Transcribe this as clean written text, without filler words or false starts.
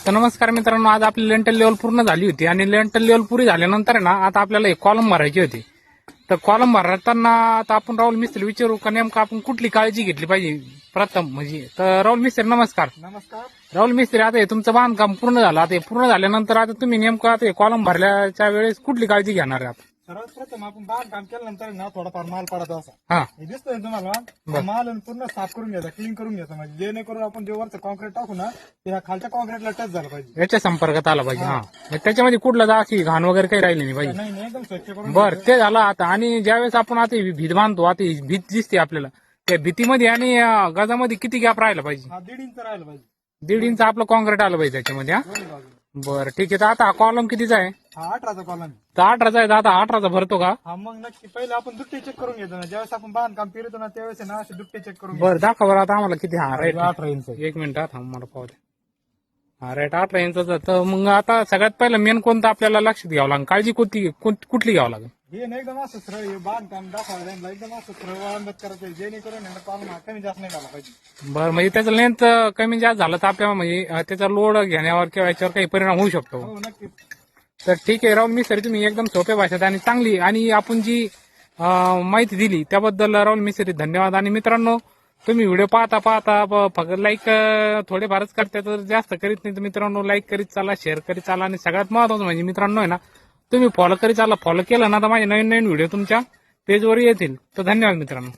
तर नमस्कार मित्रांनो, आज आपली लेंटल लेवल पूर्ण झाली होती आणि लेंटल लेवल पुरी झाल्यानंतर ना आता आपल्याला एक कॉलम भरायची होती. तर कॉलम भरताना आता आपण राहुल मिस्त्री विचारू का नेमकं आपण कुठली काळजी घेतली पाहिजे प्रथम म्हणजे. तर राहुल मिस्त्री नमस्कार. नमस्कार. राहुल मिस्त्री, आता हे तुमचं बांधकाम पूर्ण झालं. आता हे पूर्ण झाल्यानंतर आता तुम्ही नेमकं आता कॉलम भरल्याच्या वेळेस कुठली काळजी घेणार आहात? सर्वात प्रथम आपण बांधकाम केल्यानंतर ना थोडाफार माल पडतो असा. हा, हे दिसतोय ना तुम्हाला, माल पूर्ण साफ करून घ्यायचा, क्लीन करून घ्यायचा, म्हणजे जेणेकरून आपण जे वरचं कॉन्क्रीट टाकू ना ते ह्या खालच्या कॉन्क्रीटला टच झालं पाहिजे, याच्या संपर्कात आला पाहिजे. हा, मग त्याच्यामध्ये कुठलं जाशी घाण वगैरे काही राहिली नाही पाहिजे. नाही एकदम स्वच्छ करून बर, ते झालं आता. आणि ज्यावेळेस आपण आता ही भीत बांधतो, आता ही भीत दिसते आपल्याला, त्या भीतीमध्ये आणि गजामध्ये किती गॅप राहिला पाहिजे? 1.5 इंच राहिलं पाहिजे. 1.5 इंच आपलं कॉन्क्रीट आलं पाहिजे त्याच्यामध्ये. हा, दोन्ही बाजूला. बरं ठीक आहे. तर आता हा कॉलम कितीचा आहे? हा 18चा कॉलम. तर 18चा आहे. तर आता 18चा भरतो का? हा मग नक्की पहिले आपण दुट्टे चेक करून घेतो ना, ज्यावेळेस आपण बांधकाम फिरतो ना त्यावेळेस आहे ना असे दुट्टे चेक करून बरं, दाखवा बरं आता आम्हाला किती. हा, राईट 18 इंच. एक मिनिट थांब, मला पाहू दे. हा, राईट 18 इंचाचा. तर मग आता सगळ्यात पहिलं मेन कोणतं आपल्याला लक्षात घ्यावं लागेल, काळजी कुठली घ्यावं लागेल? हे ना एकदम असं सरळ हे बांधकाम दाखवायला एकदम असं सरळ वळंबत करायचं, जेणेकरून कॉलम हा कमी जास्त नाही झाला पाहिजे. बरं, म्हणजे त्याचं लेंथ कमी जास्त झालं तर आपल्याला म्हणजे त्याचा लोड घेण्यावर किंवा याच्यावर काही परिणाम होऊ शकतो. हो नक्कीच. तर ठीक आहे राहुल मिस्त्री, तुम्ही एकदम सोप्या भाषेत आणि चांगली आणि आपण जी माहिती दिली त्याबद्दल राहुल मिस्त्री धन्यवाद. आणि मित्रांनो, तुम्ही व्हिडिओ पाहता फक्त लाईक थोडेफारच करता, तर जास्त करीत नाही. तर मित्रांनो, लाईक करीत चाला, शेअर करीत चाला आणि सगळ्यात महत्वाचं म्हणजे मित्रांनो आहे ना, तुम्ही फॉलो करीत चाला. फॉलो केलं ना तर माझे नवीन नवीन व्हिडिओ तुमच्या पेजवर येतील. तर धन्यवाद मित्रांनो.